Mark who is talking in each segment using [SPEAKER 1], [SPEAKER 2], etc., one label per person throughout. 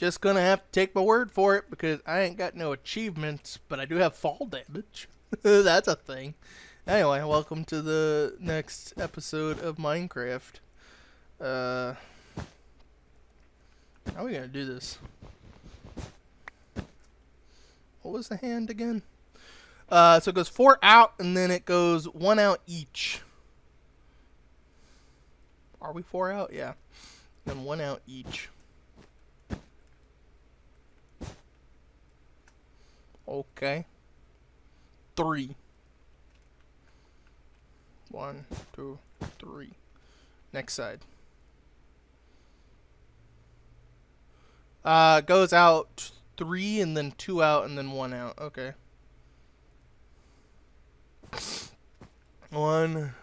[SPEAKER 1] Just gonna have to take my word for it because I ain't got no achievements, but I do have fall damage. That's a thing. Anyway, welcome to the next episode of Minecraft. How are we gonna do this? What was the hand again? So it goes 4 out, and then it goes 1 out each. Are we 4 out? Yeah. Then 1 out each. Okay. 3. 1, 2, 3. Next side. Goes out 3 and then 2 out and then 1 out. Okay. 1,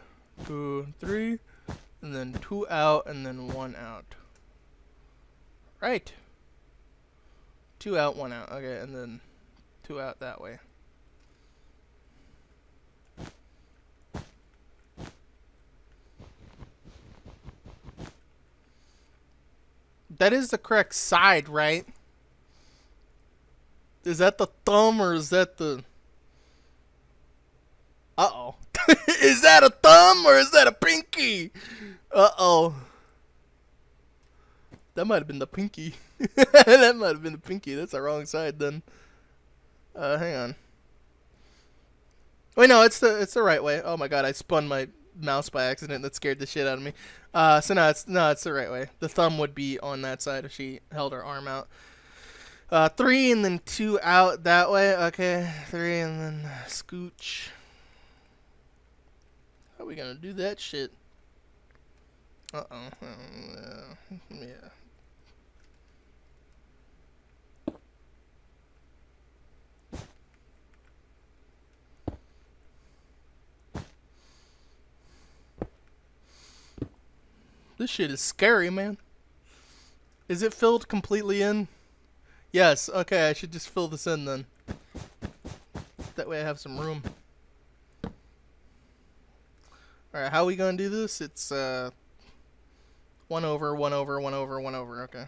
[SPEAKER 1] 2, 3, and then 2 out and then 1 out. Right. 2 out, 1 out. Okay, and then 2 out that way. That is the correct side, right? Is that the thumb or is that the... Uh-oh. Is that a thumb or is that a pinky? Uh-oh. That might have been the pinky. That might have been the pinky. That's the wrong side then. Hang on. Wait, no, it's the right way. Oh my god, I spun my mouse by accident. That scared the shit out of me. So no, it's the right way. The thumb would be on that side if she held her arm out. 3 and then 2 out that way. Okay, 3 and then scooch. How are we gonna do that shit? Uh-oh. Yeah. This shit is scary, man. Is it filled completely in? Yes. Okay, I should just fill this in then. That way I have some room. Alright, how are we gonna do this? It's 1 over, 1 over, 1 over, 1 over. Okay.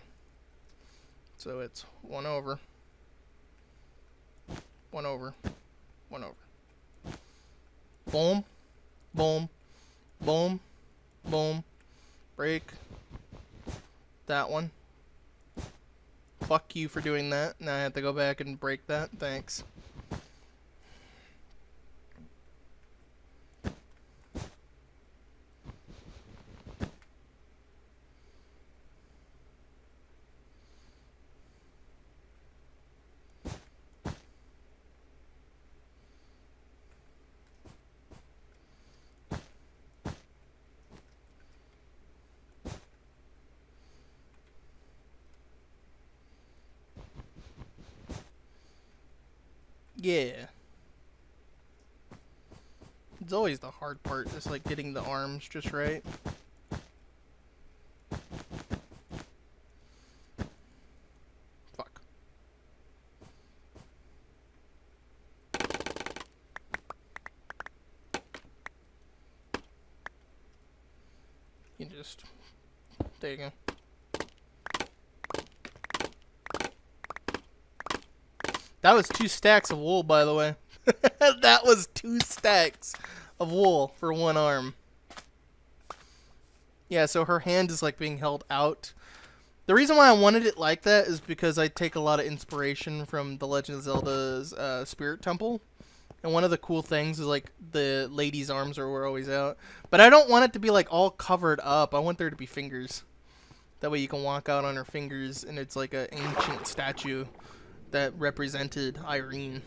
[SPEAKER 1] So it's 1 over, 1 over, 1 over. Boom, boom, boom, boom. Break. That one. Fuck you for doing that. Now I have to go back and break that. Thanks. Yeah. It's always the hard part, just like getting the arms just right. Fuck. You just... There you go. That was 2 stacks of wool, by the way. That was 2 stacks of wool for 1 arm. Yeah, so her hand is like being held out. The reason why I wanted it like that is because I take a lot of inspiration from The Legend of Zelda's Spirit Temple. And one of the cool things is like the lady's arms are always out. But I don't want it to be like all covered up. I want there to be fingers. That way you can walk out on her fingers and it's like an ancient statue that represented Irene.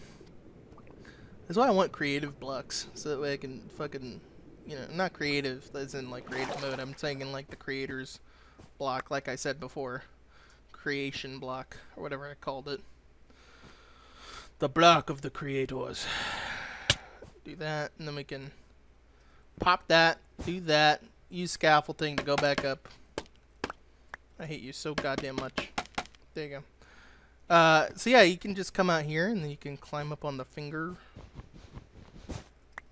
[SPEAKER 1] That's why I want creative blocks, so that way I can fucking, you know, not creative as in like creative mode, I'm saying in like the creator's block, like I said before. Creation block, or whatever I called it. The block of the creators. Do that, and then we can pop that, do that, use scaffolding to go back up. I hate you so goddamn much. There you go. So yeah, you can just come out here and then you can climb up on the finger.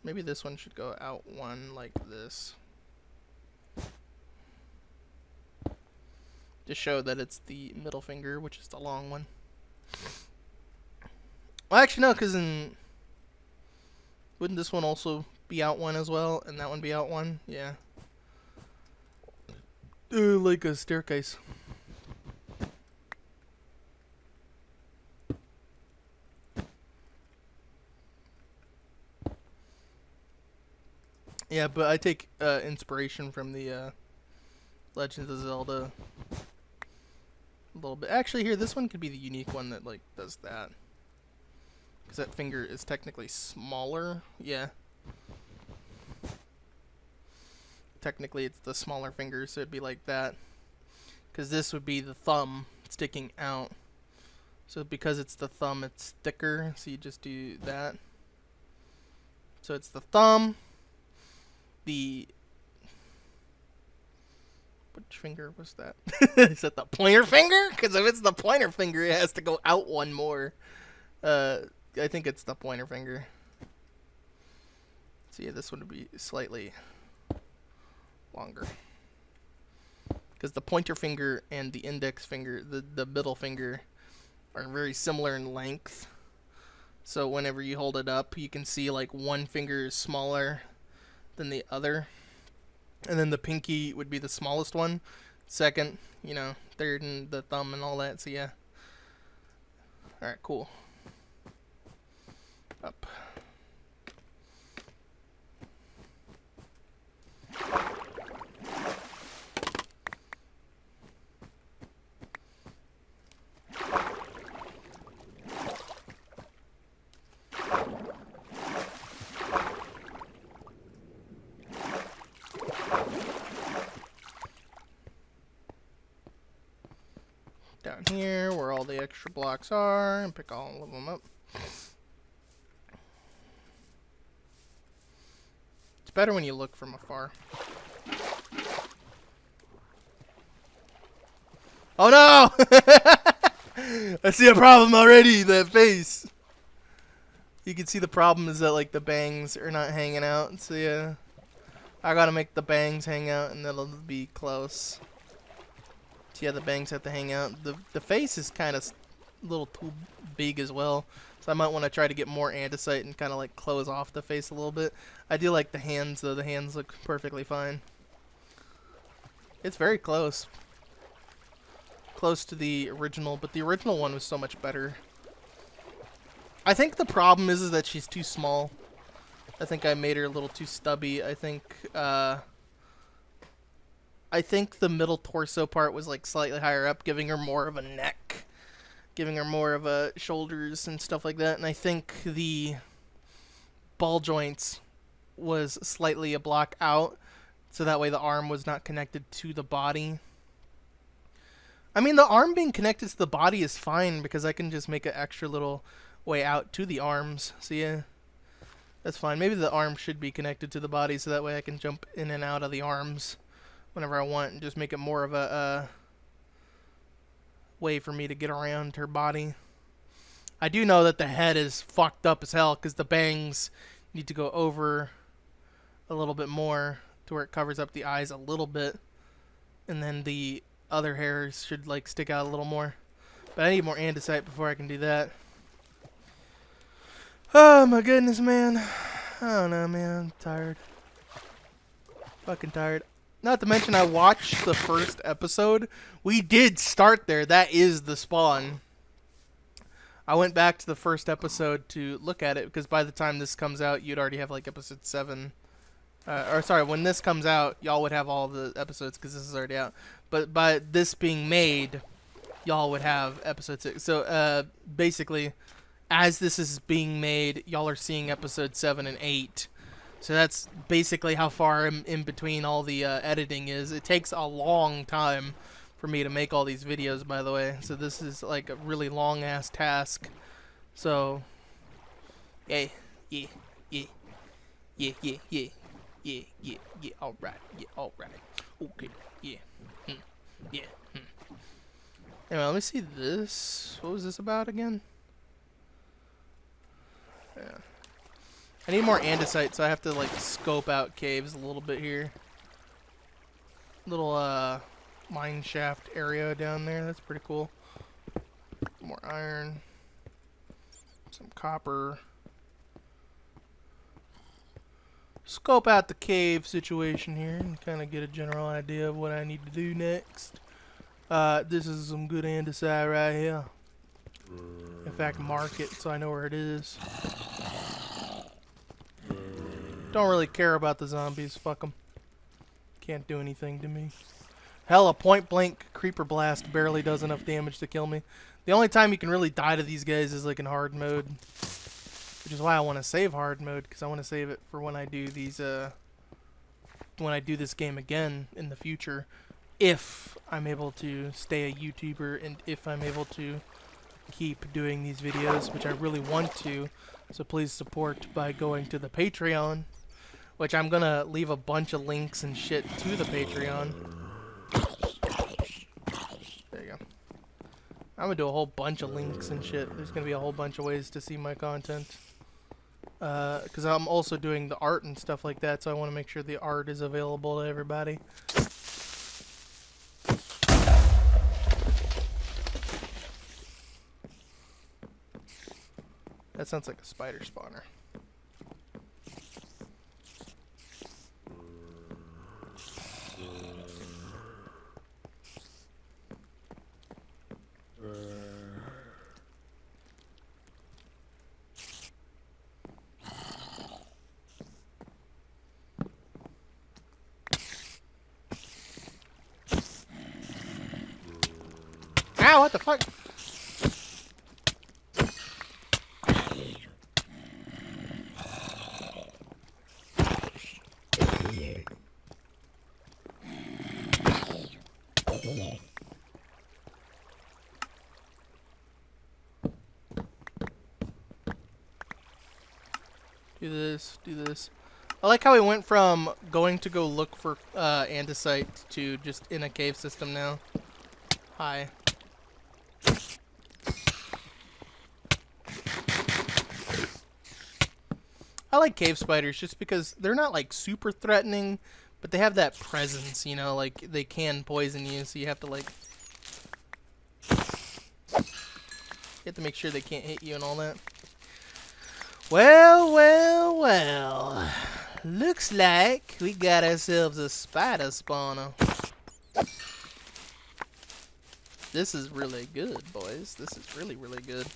[SPEAKER 1] Maybe this one should go out 1 like this. to show that it's the middle finger, which is the long one. Well, actually, no, because wouldn't this one also be out one as well, and that one be out one? Yeah. Like a staircase. Yeah, but I take inspiration from the Legend of Zelda a little bit. Actually, here, this one could be the unique one that, like, does that. Because that finger is technically smaller. Yeah. Technically, it's the smaller finger, so it'd be like that. Because this would be the thumb sticking out. So because it's the thumb, it's thicker. So you just do that. So it's the thumb. Which finger was that? Is that the pointer finger? Because if it's the pointer finger, it has to go out one more. I think it's the pointer finger. So yeah, this one would be slightly longer. Because the pointer finger and the index finger, the middle finger, are very similar in length. So whenever you hold it up, you can see like one finger is smaller than the other. And then the pinky would be the smallest one. Second, third, and the thumb and all that. So yeah. Alright, cool. Up. Down here, where all the extra blocks are, and pick all of them up. It's better when you look from afar. Oh no! I see a problem already, that face. You can see the problem is that like the bangs are not hanging out, so yeah. I gotta make the bangs hang out and that'll be close. So yeah, the bangs have to hang out. The face is kind of a little too big as well. So I might want to try to get more andesite and kind of like close off the face a little bit. I do like the hands though. The hands look perfectly fine. It's very close. Close to the original, but the original one was so much better. I think the problem is that she's too small. I think I made her a little too stubby. I think the middle torso part was like slightly higher up, giving her more of a neck, giving her more of a shoulders and stuff like that. And I think the ball joints was slightly a block out, so that way the arm was not connected to the body. I mean, the arm being connected to the body is fine because I can just make an extra little way out to the arms. So yeah, that's fine. Maybe the arm should be connected to the body so that way I can jump in and out of the arms whenever I want and just make it more of a way for me to get around her body. I do know that the head is fucked up as hell because the bangs need to go over a little bit more to where it covers up the eyes a little bit, and then the other hairs should like stick out a little more. But I need more andesite before I can do that. Oh my goodness, man. I don't know, man. I'm tired. Fucking tired. Not to mention I watched the first episode. We did start there. That is the spawn. I went back to the first episode to look at it because by the time this comes out, you'd already have like episode 7. Or sorry, when this comes out, y'all would have all the episodes because this is already out. But by this being made, y'all would have episode 6. So basically, as this is being made, y'all are seeing episode 7 and 8. So that's basically how far in between all the editing is. It takes a long time for me to make all these videos, by the way. So this is like a really long-ass task. So, yeah, yeah, yeah, yeah, yeah, yeah, yeah, yeah, yeah, alright, okay, yeah, yeah, Anyway, let me see this. What was this about again? Yeah. I need more andesite, so I have to like scope out caves a little bit here. Little mine shaft area down there. That's pretty cool. More iron. Some copper. Scope out the cave situation here and kind of get a general idea of what I need to do next. This is some good andesite right here. In fact, mark it so I know where it is. Don't really care about the zombies. Fuck them. Can't do anything to me. Hell, a point blank creeper blast barely does enough damage to kill me. The only time you can really die to these guys is like in hard mode. Which is why I want to save hard mode, because I want to save it for when I do these, when I do this game again in the future. If I'm able to stay a YouTuber and if I'm able to keep doing these videos, which I really want to. So please support by going to the Patreon, which I'm going to leave a bunch of links and shit to the Patreon. There you go. I'm going to do a whole bunch of links and shit. There's going to be a whole bunch of ways to see my content. Because I'm also doing the art and stuff like that, so I want to make sure the art is available to everybody. That sounds like a spider spawner. Ow, what the fuck? Do this. I like how we went from going to go look for andesite to just in a cave system now. Hi. I like cave spiders just because they're not like super threatening, but they have that presence, you know, like they can poison you, so you have to like make sure they can't hit you and all that. Well. Looks like we got ourselves a spider spawner. This is really good, boys. This is really, really good.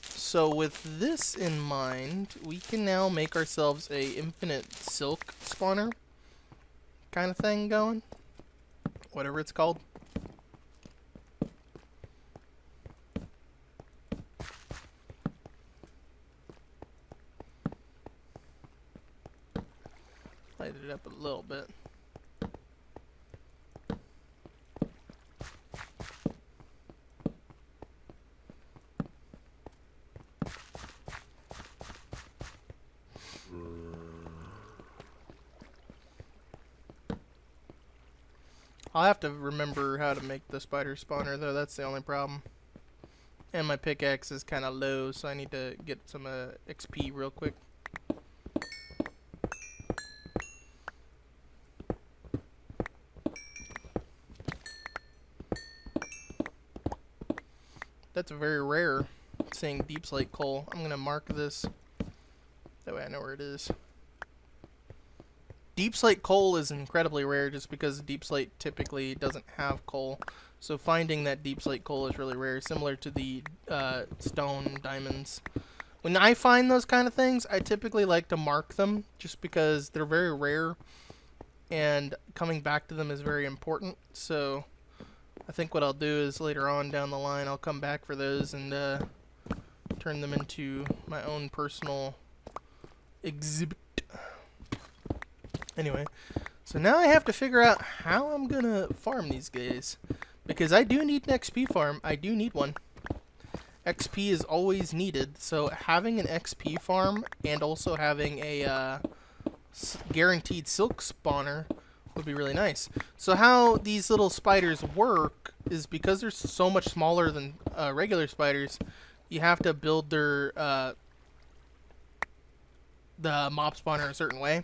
[SPEAKER 1] So with this in mind, we can now make ourselves a infinite silk spawner kind of thing going. Whatever it's called. Light it up a little bit. I'll have to remember how to make the spider spawner though, that's the only problem. And my pickaxe is kind of low, so I need to get some XP real quick. That's very rare, saying deep slate coal. I'm going to mark this. That way I know where it is. Deep slate coal is incredibly rare just because deep slate typically doesn't have coal. So finding that deep slate coal is really rare, similar to the stone diamonds. When I find those kind of things, I typically like to mark them just because they're very rare and coming back to them is very important. So I think what I'll do is later on down the line I'll come back for those and turn them into my own personal exhibit. Anyway, so now I have to figure out how I'm gonna farm these guys, because I do need an XP farm. I do need one. XP is always needed, so having an XP farm and also having a guaranteed silk spawner would be really nice. So how these little spiders work is because they're so much smaller than regular spiders, you have to build their the mob spawner a certain way.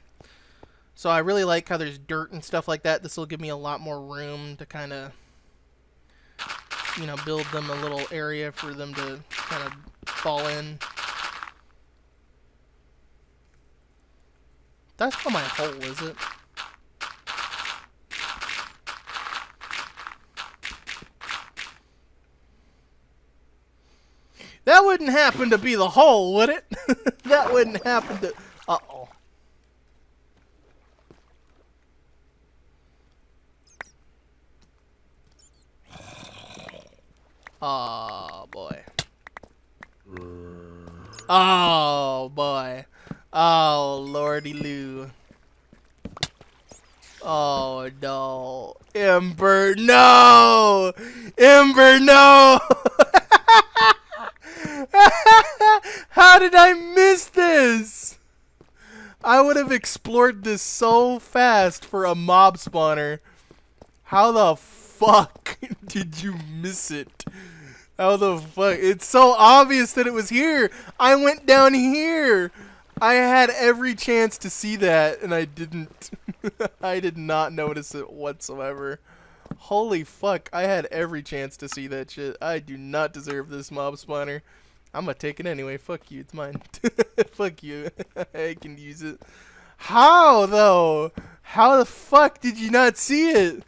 [SPEAKER 1] So I really like how there's dirt and stuff like that. This will give me a lot more room to kind of you know, build them a little area for them to kind of fall in. That's not my hole, is it? That wouldn't happen to be the hole, would it? That wouldn't happen to... Uh-oh. Oh, boy. Oh, boy. Oh, lordy loo. Oh, no. Ember, no! Ember, no! How did I miss this? I would have explored this so fast for a mob spawner. How the fuck did you miss it? How the fuck? It's so obvious that it was here. I went down here. I had every chance to see that, and I didn't. I did not notice it whatsoever. Holy fuck, I had every chance to see that shit. I do not deserve this mob spawner. I'm gonna take it anyway. Fuck you, it's mine. Fuck you. I can use it. How, though? How the fuck did you not see it?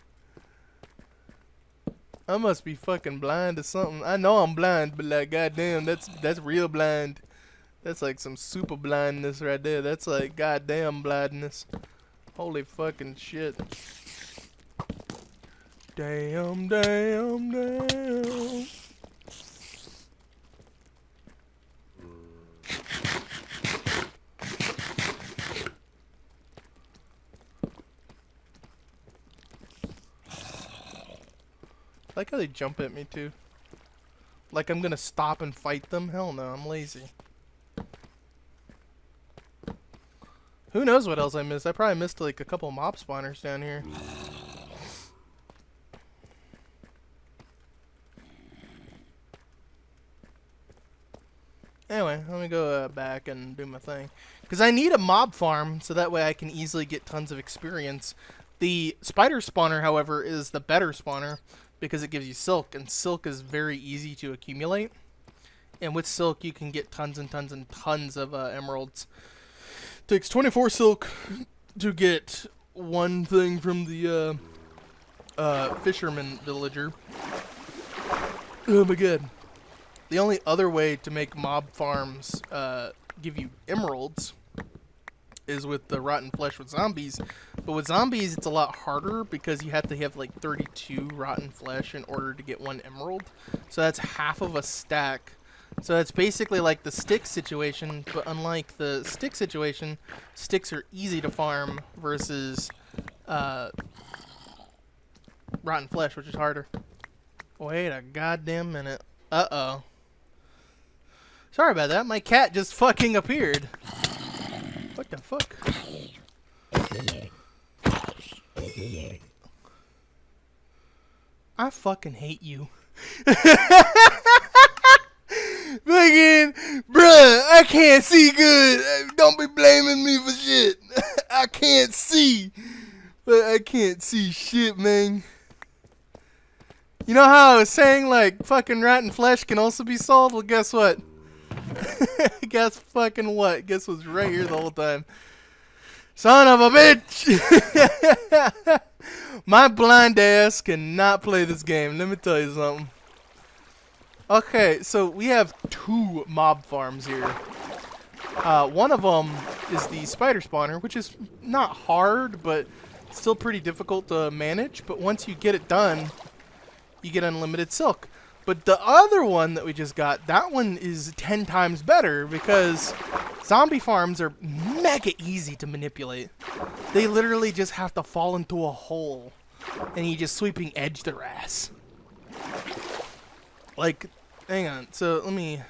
[SPEAKER 1] I must be fucking blind or something. I know I'm blind, but like, goddamn, that's real blind. That's like some super blindness right there. That's like goddamn blindness. Holy fucking shit. Damn, damn, damn. I like how they jump at me too. Like I'm gonna stop and fight them? Hell no, I'm lazy. Who knows what else I missed? I probably missed like a couple mob spawners down here. Anyway, let me go back and do my thing. Because I need a mob farm so that way I can easily get tons of experience. The spider spawner, however, is the better spawner because it gives you silk, and silk is very easy to accumulate. And with silk, you can get tons and tons and tons of emeralds. It takes 24 silk to get one thing from the fisherman villager. Oh my god. The only other way to make mob farms give you emeralds is with the rotten flesh with zombies. But with zombies, it's a lot harder because you have to have like 32 rotten flesh in order to get one emerald. So that's half of a stack. So it's basically like the stick situation, but unlike the stick situation, sticks are easy to farm versus rotten flesh, which is harder. Wait a goddamn minute. Uh-oh. Sorry about that. My cat just fucking appeared. What the fuck? I fucking hate you. Fucking, bruh, I can't see good. Don't be blaming me for shit. I can't see. But I can't see shit, man. You know how I was saying, like, fucking rotten flesh can also be sold? Well, guess what? Guess fucking what? Guess what's right here the whole time? Son of a bitch! My blind ass cannot play this game. Let me tell you something. Okay, so we have 2 mob farms here. One of them is the spider spawner, which is not hard, but still pretty difficult to manage. But once you get it done, you get unlimited silk. But the other one that we just got, that one is 10 times better because zombie farms are mega easy to manipulate. They literally just have to fall into a hole and you just sweeping edge their ass. Like, hang on. So let me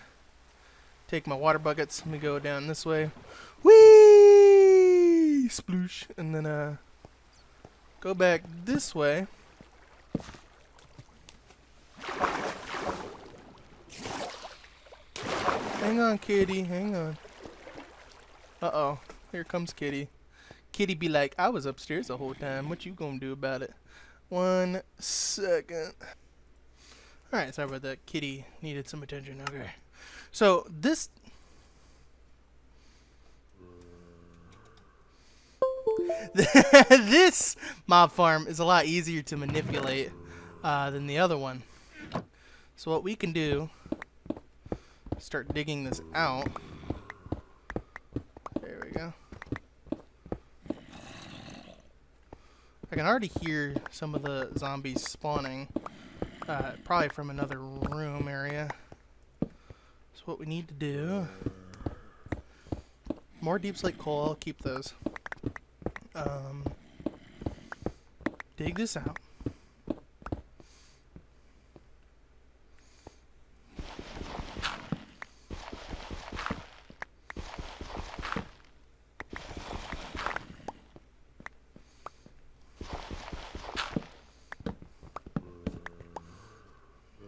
[SPEAKER 1] take my water buckets. Let me go down this way. Whee! Sploosh. And then go back this way. Hang on, kitty. Hang on. Uh-oh. Here comes kitty. Kitty be like, I was upstairs the whole time. What you gonna do about it? 1 second. Alright, sorry about that. Kitty needed some attention. Okay. So, this... this mob farm is a lot easier to manipulate than the other one. So what we can do... start digging this out. There we go. I can already hear some of the zombies spawning. Probably from another room area. So what we need to do... more deep slate coal, I'll keep those. Dig this out.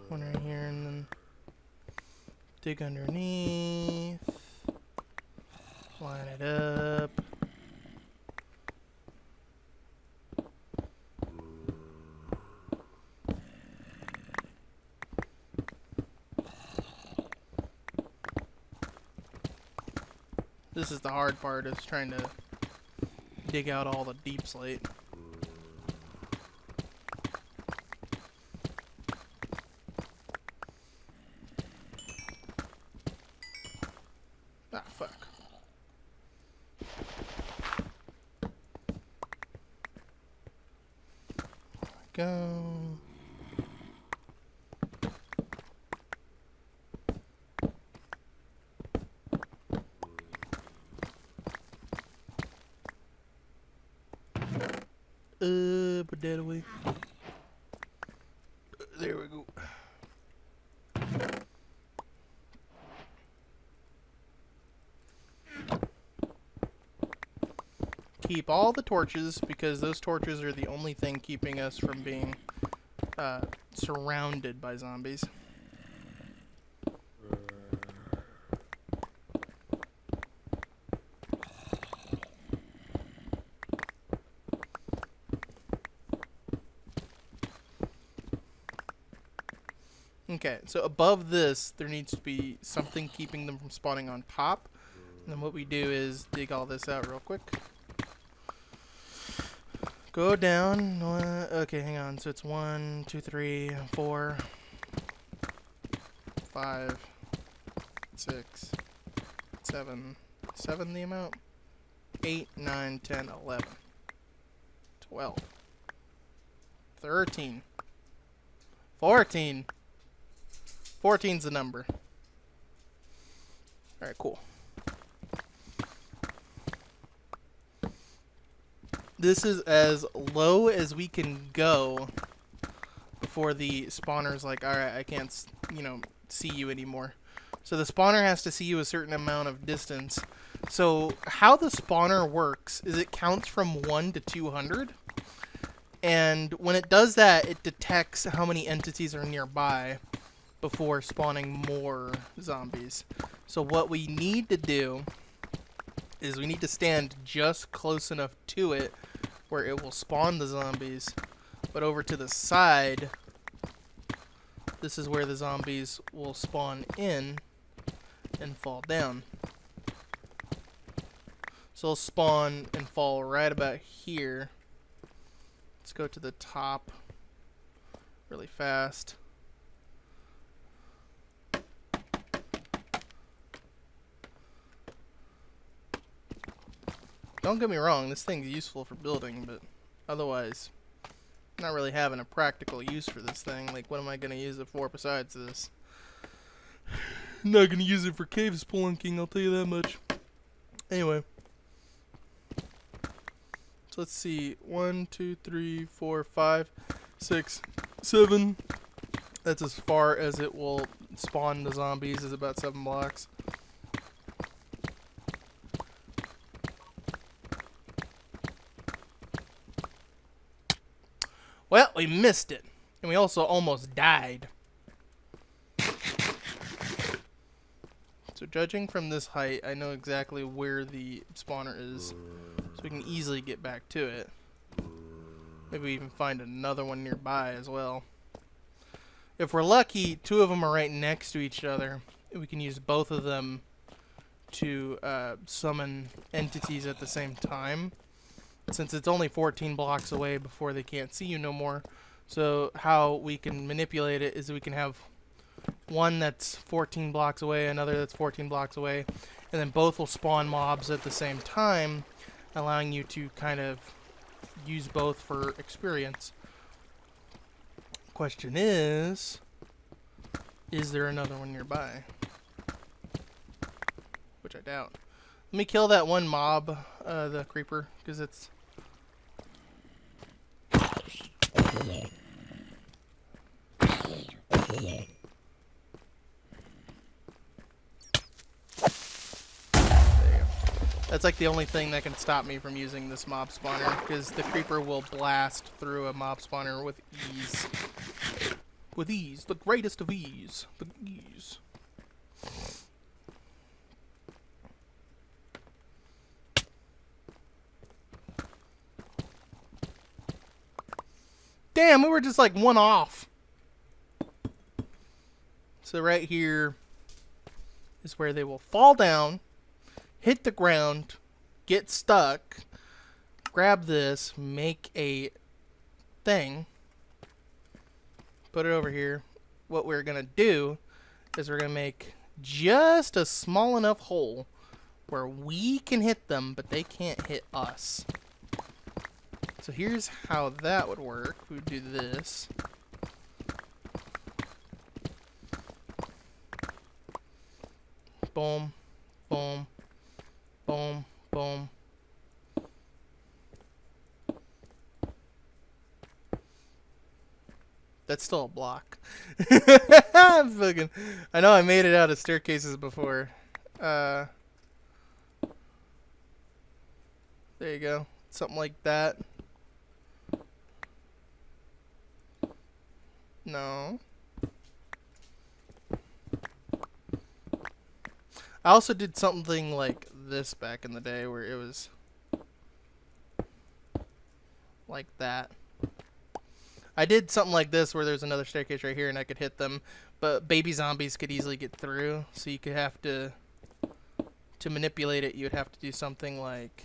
[SPEAKER 1] One right here, and then dig underneath. Line it up. This is the hard part, is trying to dig out all the deep slate. Ah, fuck. There we go. Put that away. There we go. Keep all the torches, because those torches are the only thing keeping us from being surrounded by zombies. Okay, so above this, there needs to be something keeping them from spawning on top. And then what we do is dig all this out real quick. Go down. Okay, hang on. So it's 1, 2, 3, 4, 5, 6, 7. 7 the amount? 8, 9, 10, 11, 12, 13, 14. 14's the number. Alright, cool. This is as low as we can go before the spawner's like, alright, I can't, see you anymore. So the spawner has to see you a certain amount of distance. So how the spawner works is it counts from 1 to 200. And when it does that, it detects how many entities are nearby before spawning more zombies. So what we need to do is we need to stand just close enough to it where it will spawn the zombies, but over to the side, this is where the zombies will spawn in and fall down. So they'll spawn and fall right about here. Let's go to the top really fast. Don't get me wrong, this thing's useful for building, but otherwise, not really having a practical use for this thing. Like, what am I going to use it for besides this? I'm not going to use it for cave spelunking, I'll tell you that much. Anyway. So let's see. 1, 2, 3, 4, 5, 6, 7. That's as far as it will spawn the zombies, is about 7 blocks. Well, we missed it. And we also almost died. So judging from this height, I know exactly where the spawner is. So we can easily get back to it. Maybe we even find another one nearby as well. If we're lucky, two of them are right next to each other. We can use both of them to summon entities at the same time. Since it's only 14 blocks away before they can't see you no more. So how we can manipulate it is we can have one that's 14 blocks away, another that's 14 blocks away, and then both will spawn mobs at the same time, allowing you to kind of use both for experience. Question is there another one nearby? Which I doubt. Let me kill that one mob, the creeper, because it's... There you go. That's like the only thing that can stop me from using this mob spawner, because the creeper will blast through a mob spawner with ease. With ease. The greatest of ease. The ease. Damn, we were just like one off. So right here is where they will fall down, hit the ground, get stuck, grab this, make a thing, put it over here. What we're going to do is we're going to make just a small enough hole where we can hit them, but they can't hit us. So here's how that would work. We would do this. Boom, boom, boom, boom. That's still a block. Fucking, I know I made it out of staircases before. There you go. Something like that. No. I also did something like this back in the day where it was like that. I did something like this where there's another staircase right here and I could hit them, but baby zombies could easily get through, so you could have to manipulate it, you would have to do something like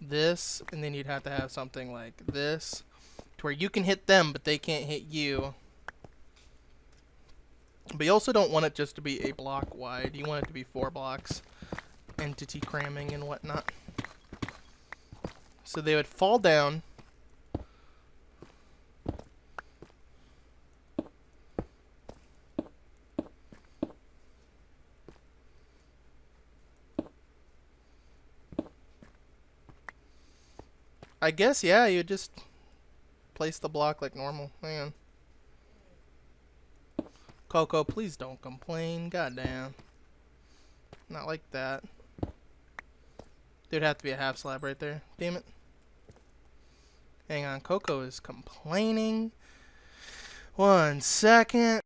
[SPEAKER 1] this, and then you'd have to have something like this, to where you can hit them, but they can't hit you. But you also don't want it just to be a block wide. You want it to be 4 blocks. Entity cramming and whatnot. So they would fall down. I guess, yeah, you just place the block like normal. Hang on. Coco, please don't complain. Goddamn. Not like that. There'd have to be a half slab right there. Damn it. Hang on. Coco is complaining. 1 second.